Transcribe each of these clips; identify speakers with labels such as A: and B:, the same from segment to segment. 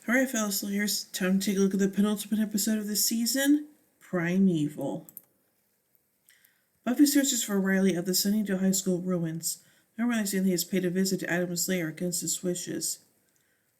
A: Alright, fellow Slayers, time to take a look at the penultimate episode of the season, Primeval. Buffy searches for Riley at the Sunnydale High School ruins, not realizing that he has paid a visit to Adam's lair against his wishes.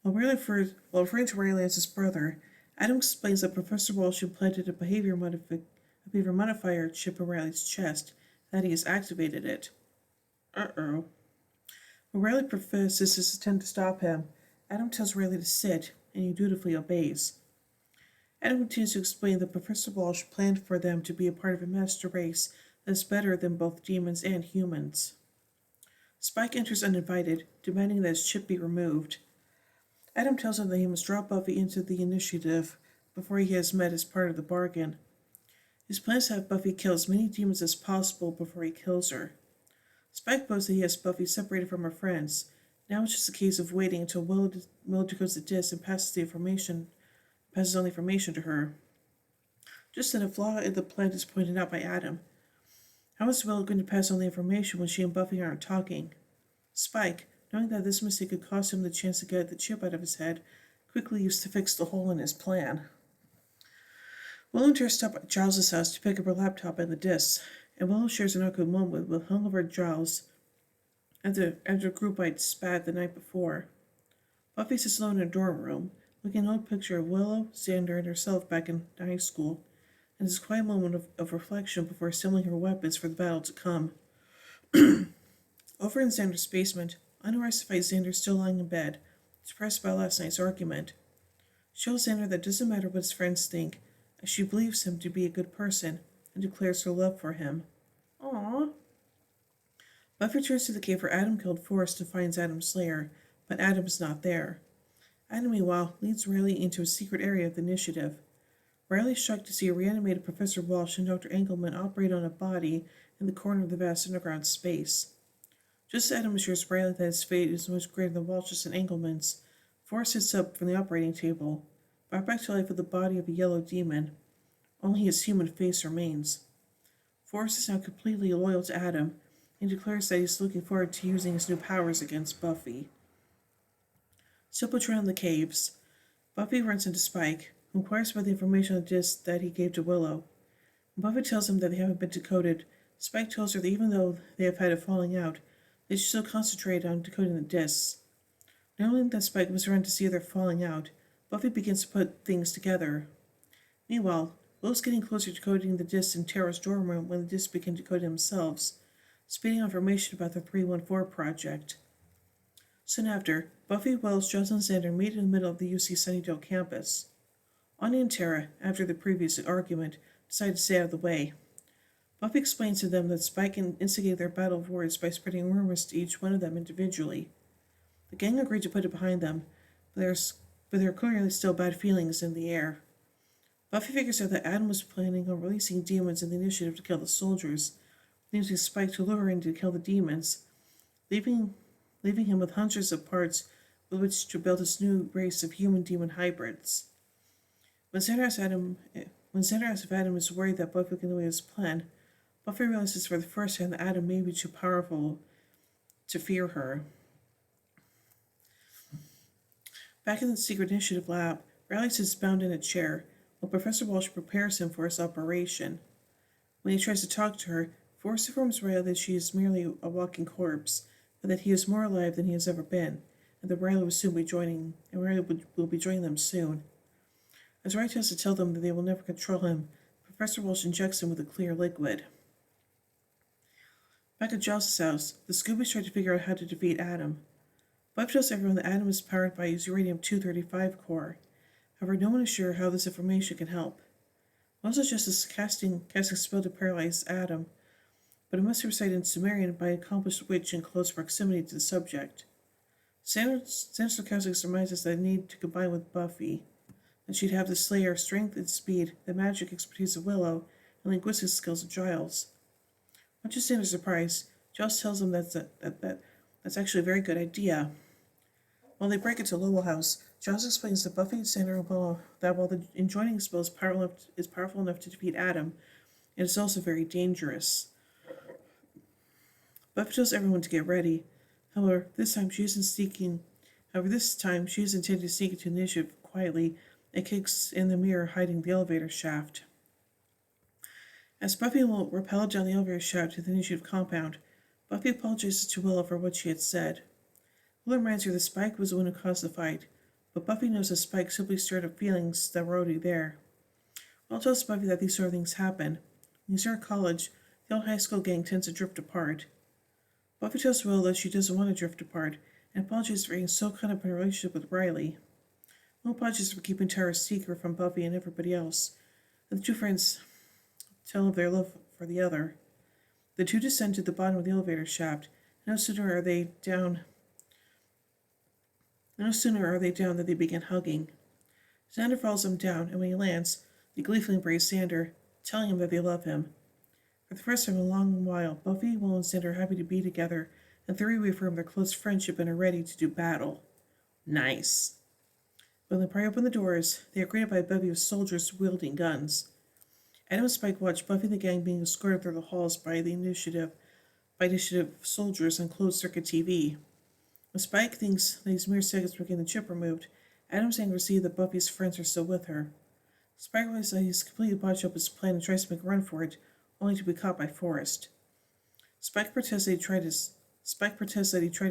A: While referring to Riley as his brother, Adam explains that Professor Walsh implanted a behavior modifier chip in Riley's chest, and that he has activated it. Uh-oh. When Riley professes his attempt to stop him, Adam tells Riley to sit, and he dutifully obeys. Adam continues to explain that Professor Walsh planned for them to be a part of a master race that is better than both demons and humans. Spike enters uninvited, demanding that his chip be removed. Adam tells him that he must drop Buffy into the initiative before he has met as part of the bargain. His plan is to have Buffy kill as many demons as possible before he kills her. Spike boasts that he has Buffy separated from her friends. Now it's just a case of waiting until Willow decodes the disc and passes on the information to her. Just then, a flaw in the plan is pointed out by Adam. How is Willow going to pass on the information when she and Buffy aren't talking? Spike, knowing that this mistake could cost him the chance to get the chip out of his head, quickly used to fix the hole in his plan. Willow and Tara stop at Giles' house to pick up her laptop and the discs, and Willow shares an awkward moment with hungover Giles after a group-wide spat the night before. Buffy sits alone in her dorm room, looking at an old picture of Willow, Xander, and herself back in high school, and this quiet moment of reflection before assembling her weapons for the battle to come. Over in Xander's basement, unarrested Xander is still lying in bed, depressed by last night's argument. She tells Xander that it doesn't matter what his friends think, as she believes him to be a good person, and declares her love for him. Aww. Buffy returns to the cave where Adam killed Forrest and finds Adam's lair, but Adam is not there. Adam, meanwhile, leads Riley into a secret area of the initiative. Riley is shocked to see a reanimated Professor Walsh and Dr. Engelman operate on a body in the corner of the vast underground space. Just as Adam assures Riley that his fate is much greater than Walsh's and Engelman's, Forrest sits up from the operating table, brought back to life with the body of a yellow demon. Only his human face remains. Forrest is now completely loyal to Adam, and declares that he's looking forward to using his new powers against Buffy. Still patrolling the caves, Buffy runs into Spike, who inquires about the information on the disc that he gave to Willow. When Buffy tells him that they haven't been decoded, Spike tells her that even though they have had a falling out, they should still concentrate on decoding the discs. Knowing that Spike was around to see their falling out, Buffy begins to put things together. Meanwhile, Willow's getting closer to decoding the discs in Tara's dorm room when the discs begin decoding themselves, speeding information about the 314 project. Soon after, Buffy, Wells, Giles, and Xander meet in the middle of the UC Sunnydale campus. Anya and Tara, after the previous argument, decide to stay out of the way. Buffy explains to them that Spike instigated their battle of words by spreading rumors to each one of them individually. The gang agreed to put it behind them, but there are clearly still bad feelings in the air. Buffy figures out that Adam was planning on releasing demons in the initiative to kill the soldiers, using Spike to lure in to kill the demons, leaving him with hundreds of parts with which to build his new race of human-demon hybrids. When Xander asks if Adam is worried that Buffy can delay his plan, Buffy realizes for the first time that Adam may be too powerful to fear her. Back in the secret initiative lab, Riley sits bound in a chair, while Professor Walsh prepares him for his operation. When he tries to talk to her, Forrest informs Riley that she is merely a walking corpse, but that he is more alive than he has ever been, and that Riley will be joining them soon. As Riley tries to tell them that they will never control him, Professor Walsh injects him with a clear liquid. Back at Giles' house, the Scoobies try to figure out how to defeat Adam. Buffy tells everyone that Adam is powered by his uranium-235 core. However, no one is sure how this information can help. Wells suggests casting a spell to paralyze Adam, but it must be recited in Sumerian by an accomplished witch in close proximity to the subject. Xander's sarcastic reminds us that they need to combine with Buffy, and she'd have the Slayer strength and speed, the magic expertise of Willow, and linguistic skills of Giles. Much to Xander's surprise, Giles tells him that's actually a very good idea. While they break into Lowell House, Giles explains to Buffy, Xander, and Willow that while the enjoining spell is powerful enough to defeat Adam, it is also very dangerous. Buffy tells everyone to get ready. However, this time she is intending to sneak into the initiative quietly and kicks in the mirror hiding the elevator shaft. As Buffy will rappel down the elevator shaft to the initiative compound, Buffy apologizes to Willow for what she had said. Willow reminds her that Spike was the one who caused the fight, but Buffy knows that Spike simply stirred up feelings that were already there. Willow tells Buffy that these sort of things happen. When you start college, the old high school gang tends to drift apart. Buffy tells Willow that she doesn't want to drift apart, and apologizes for being so caught up in a relationship with Riley. Willow apologizes for keeping Tara's secret from Buffy and everybody else, and the two friends tell of their love for the other. The two descend to the bottom of the elevator shaft, and no sooner are they down than they begin hugging. Xander follows them down, and when he lands, they gleefully embrace Xander, telling him that they love him. For the first time in a long while, Buffy, Willow, and Xander are happy to be together, and the three reaffirm their close friendship and are ready to do battle. Nice. When they pry open the doors, they are greeted by a bevy of soldiers wielding guns. Adam and Spike watch Buffy and the gang being escorted through the halls by initiative soldiers on closed-circuit TV. When Spike thinks that he's mere seconds from getting the chip removed, Adam's angry to see that Buffy's friends are still with her. Spike realizes that he's completely botched up his plan and tries to make a run for it, only to be caught by Forrest. Spike protests that he tried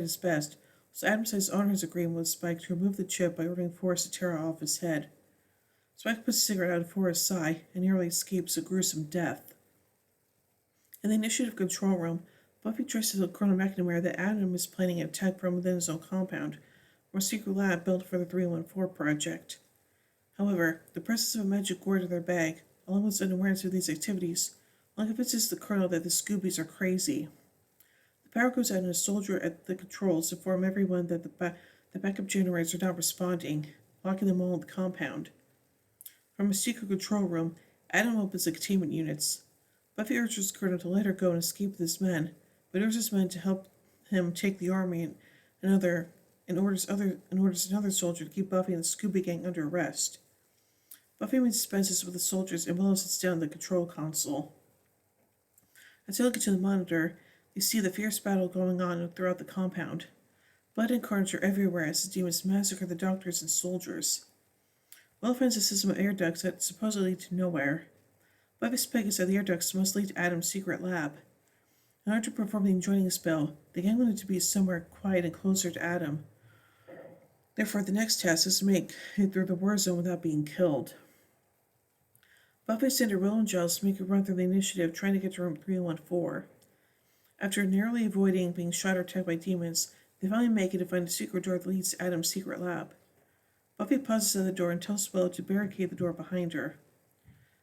A: his best, so Adam says honor his agreement with Spike to remove the chip by ordering Forrest to tear it off his head. Spike puts a cigarette out of Forrest's eye and nearly escapes a gruesome death. In the initiative control room, Buffy tries to tell Colonel McNamara that Adam is planning an attack from within his own compound, or a secret lab built for the 314 project. However, the presence of a magic word in their bag, along with sudden awareness of these activities, only convinces the Colonel that the Scoobies are crazy. The power goes out and a soldier at the controls to inform everyone that the backup generators are not responding, locking them all in the compound. From a secret control room, Adam opens the containment units. Buffy urges the Colonel to let her go and escape with his men, but urges his men to help him take the army and orders another soldier to keep Buffy and the Scooby Gang under arrest. Buffy dispenses with the soldiers and Willow sits down at the control console. As they look into the monitor, they see the fierce battle going on throughout the compound. Blood and carnage are everywhere as the demons massacre the doctors and soldiers. Willow finds a system of air ducts that supposedly lead to nowhere. Buffy speculates that the air ducts must lead to Adam's secret lab. In order to perform the enjoining spell, the gang wanted to be somewhere quiet and closer to Adam. Therefore, the next task is to make it through the war zone without being killed. Buffy, Cinder, Willow, and Giles make a run through the initiative trying to get to room 314. After narrowly avoiding being shot or attacked by demons, they finally make it to find a secret door that leads to Adam's secret lab. Buffy pauses at the door and tells Willow to barricade the door behind her.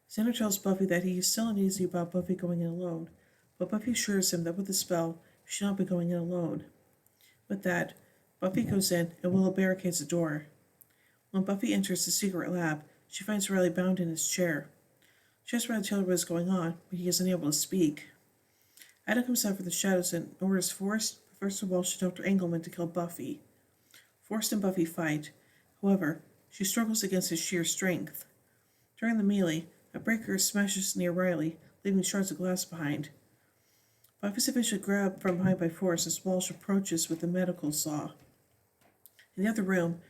A: Xander tells Buffy that he is still uneasy about Buffy going in alone, but Buffy assures him that with the spell, she should not be going in alone. With that, Buffy goes in and Willow barricades the door. When Buffy enters the secret lab, she finds Riley bound in his chair. She asks Riley to tell her what is going on, but he is unable to speak. Adam comes out from the shadows and orders Forrest, Professor Walsh, and Dr. Engelman to kill Buffy. Forrest and Buffy fight. However, she struggles against his sheer strength. During the melee, a breaker smashes near Riley, leaving shards of glass behind. Buffy is eventually grabbed from behind by Forrest as Walsh approaches with the medical saw. In the other room,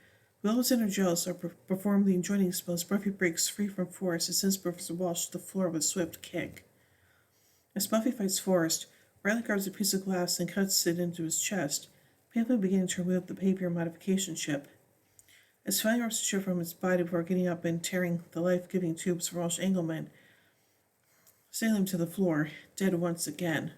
A: Willow and Giles are performing the enjoining spell as Buffy breaks free from Forrest and sends Professor Walsh to the floor with a swift kick. As Buffy fights Forrest, Riley grabs a piece of glass and cuts it into his chest, painfully beginning to remove the behavior modification chip. As Fanny rips the chip from his body before getting up and tearing the life-giving tubes from Walsh Engelman, sending him to the floor, dead once again.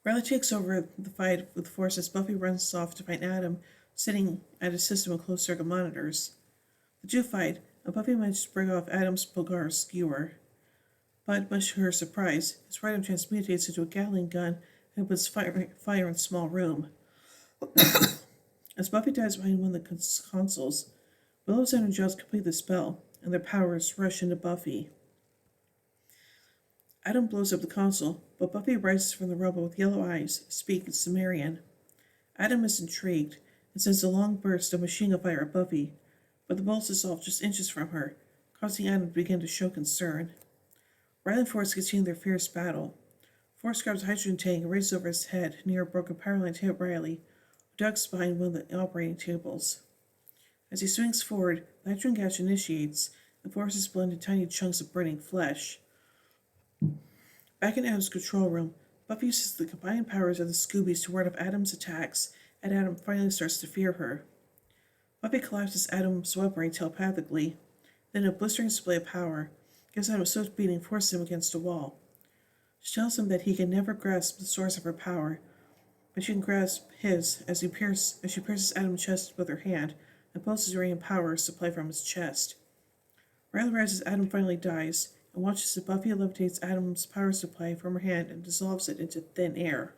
A: Riley takes over the fight with Forrest as Buffy runs off to find Adam sitting at a system of closed-circuit monitors. The two fight, and Buffy manages to break off Adam's Bulgar skewer. But, much to her surprise, his right arm transmutates into a Gatling gun and opens fire in a small room. As Buffy dives behind one of the consoles, Willow and Giles complete the spell, and their powers rush into Buffy. Adam blows up the console, but Buffy rises from the rubble with yellow eyes, speaking Sumerian. Adam is intrigued and sends a long burst of machine gun fire at Buffy, but the bullets dissolve just inches from her, causing Adam to begin to show concern. Riley and Forrest continue their fierce battle. Forrest grabs a hydrogen tank and raises over his head near a broken power line to hit Riley, who ducks behind one of the operating tables. As he swings forward, nitrogen gas initiates and forces blend into tiny chunks of burning flesh. Back in Adam's control room, Buffy uses the combined powers of the Scoobies to ward off Adam's attacks, and Adam finally starts to fear her. Buffy collapses Adam's weaponry telepathically, then a blistering display of power gives Adam a swift beating and forces him against a wall. She tells him that he can never grasp the source of her power, but she can grasp his as she pierces Adam's chest with her hand and pulls his radiant power supply from his chest. Riley rises as Adam finally dies and watches as Buffy levitates Adam's power supply from her hand and dissolves it into thin air.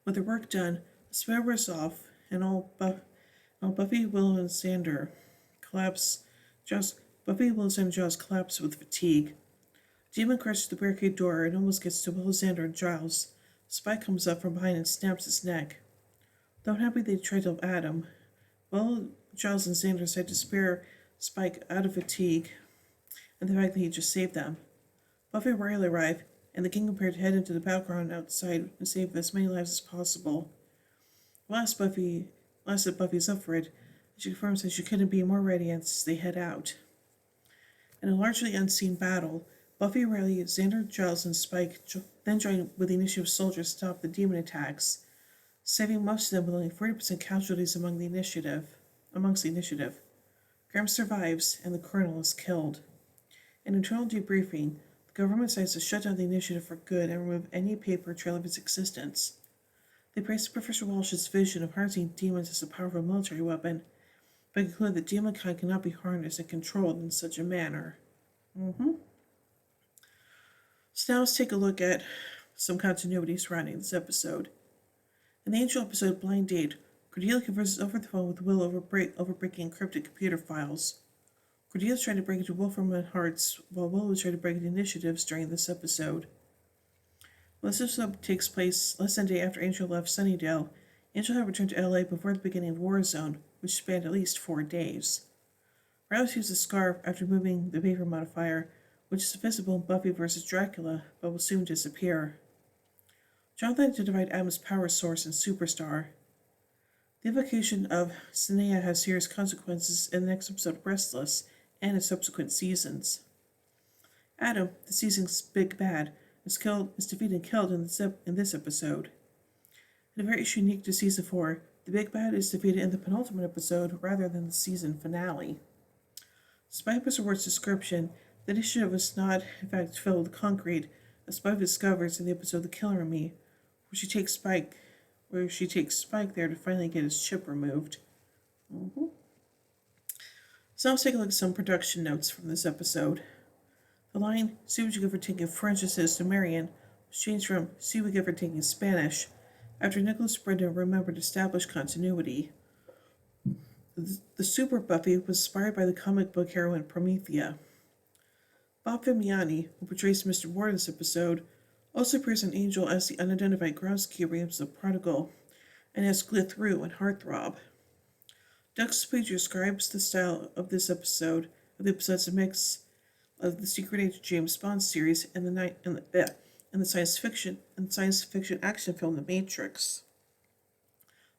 A: With her work done, the spell wears off, and all Buffy, Willow, and Xander collapse. Buffy, Willow, and Giles collapse with fatigue. Demon crashes the barricade door and almost gets to Willow, Xander, and Giles. Spike comes up from behind and snaps his neck. Though unhappy they tried to help Adam, Willow, Giles, and Xander decide to spare Spike out of fatigue and the fact that he just saved them. Buffy and Riley arrive, and the King prepared to head into the battleground outside and save as many lives as possible. Last that Buffy's up for it, she confirms that she couldn't be more ready as they head out. In a largely unseen battle, Buffy, Riley, Xander, Giles, and Spike then join with the initiative soldiers to stop the demon attacks, saving most of them with only 40% casualties amongst the initiative. Graham survives, and the colonel is killed. In internal debriefing, the government decides to shut down the initiative for good and remove any paper trail of its existence. They praise Professor Walsh's vision of harnessing demons as a powerful military weapon, but conclude that demonkind cannot be harnessed and controlled in such a manner. So now let's take a look at some continuity surrounding this episode. In the Angel episode Blind Date, Cordelia converses over the phone with Will over breaking encrypted computer files. Cordelia's trying to break into Wolfram and Hearts, while Will was trying to break into initiatives during this episode. Well, this episode takes place less than a day after Angel left Sunnydale. Angel had returned to LA before the beginning of Warzone, which spanned at least 4 days. Riley used a scarf after moving the paper modifier, which is visible in Buffy vs. Dracula, but will soon disappear. Jonathan identified Adam's power source in Superstar. The invocation of Sinea has serious consequences in the next episode of Restless and in subsequent seasons. Adam, the season's big bad, is defeated and killed in this episode. In a very unique to season 4, the big bad is defeated in the penultimate episode rather than the season finale. Despite Mr. Ward's description, the initiative was not, in fact, filled with concrete, as Buffy discovers in the episode The Killer in Me, where she takes Spike there to finally get his chip removed. So let's take a look at some production notes from this episode. The line, "See what you get for taking French," to Marion, was changed from "See what you get for taking Spanish," after Nicholas Brendon remembered established continuity. The Super Buffy was inspired by the comic book heroine Promethea. Bob Fimiani, who portrays Mr. Ward in this episode, also appears on Angel as the unidentified groundskeeper of the Prodigal, and as Glithru and Heartthrob. Doug Spage describes the style of the episode's a mix of the Secret Agent James Bond series and the science fiction action film The Matrix.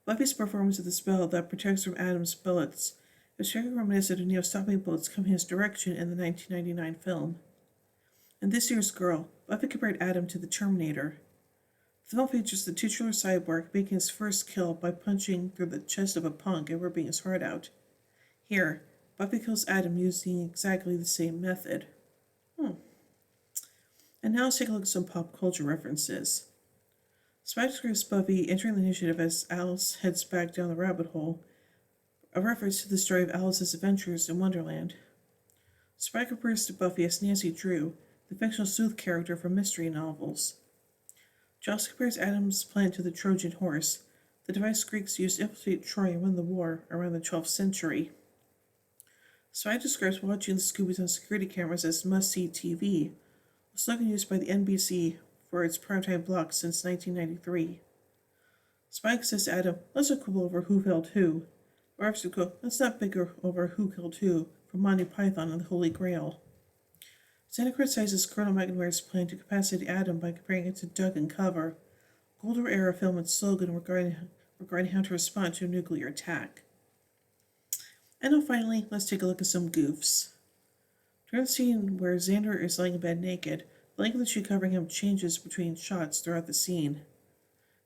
A: Buffy's performance of the spell that protects from Adam's bullets is very reminiscent of Neo stopping bullets coming his direction in the 1999 film. In this year's Girl, Buffy compared Adam to the Terminator. The film features the titular cyborg making his first kill by punching through the chest of a punk and ripping his heart out. Here, Buffy kills Adam using exactly the same method. And now let's take a look at some pop culture references. Spike describes Buffy entering the initiative as Alice heads back down the rabbit hole, a reference to the story of Alice's adventures in Wonderland. Spike refers to Buffy as Nancy Drew, the fictional sleuth character from mystery novels. Giles compares Adam's plan to the Trojan horse, the device Greeks used to infiltrate Troy and win the war around the 12th century. Spike describes watching the Scoobies on security cameras as must-see TV, a slogan used by the NBC for its primetime block since 1993. Spike says to Adam, "Let's not quibble over who killed who," or "Let's not bicker over who killed who" from Monty Python and the Holy Grail. Santa criticizes Colonel McNamara's plan to capacitate Adam by comparing it to Duck and Cover, a Cold War-era film and slogan regarding how to respond to a nuclear attack. And now finally, let's take a look at some goofs. During the scene where Xander is lying in bed naked, the length of the sheet covering him changes between shots throughout the scene.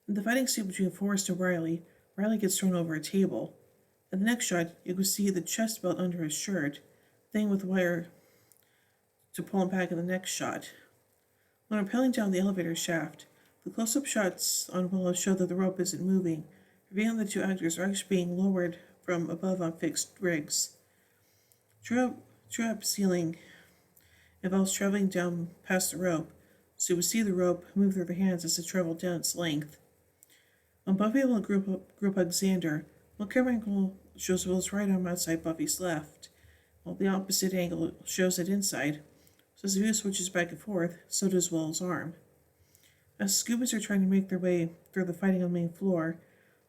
A: In the fighting scene between Forrest and Riley, Riley gets thrown over a table. In the next shot, you can see the chest belt under his shirt, thing with wire to pull him back in the next shot. When rappelling down the elevator shaft, the close-up shots on Willow show that the rope isn't moving, revealing the two actors are actually being lowered from above on fixed rigs. True up ceiling involves traveling down past the rope, so you would see the rope move through their hands as it traveled down its length. When Buffy will group hug Xander, one camera angle shows Will's right arm outside Buffy's left, while the opposite angle shows it inside. So as the view switches back and forth, so does Will's arm. As the Scoobies are trying to make their way through the fighting on the main floor,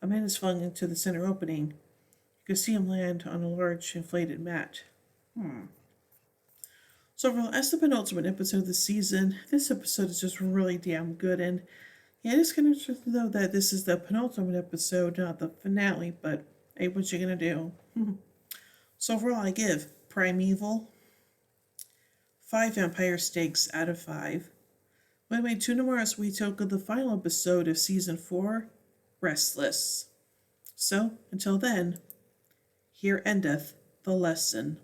A: a man is flung into the center opening. You can see him land on a large inflated mat. So overall, as the penultimate episode of the season, this episode is just really damn good, and yeah, it is kind of interesting though that this is the penultimate episode, not the finale, but hey, what you gonna do? So overall, I give Primeval 5 vampire steaks out of 5. By the way, tune in tomorrow as we talk of the final episode of season 4, Restless. So, until then, here endeth the lesson.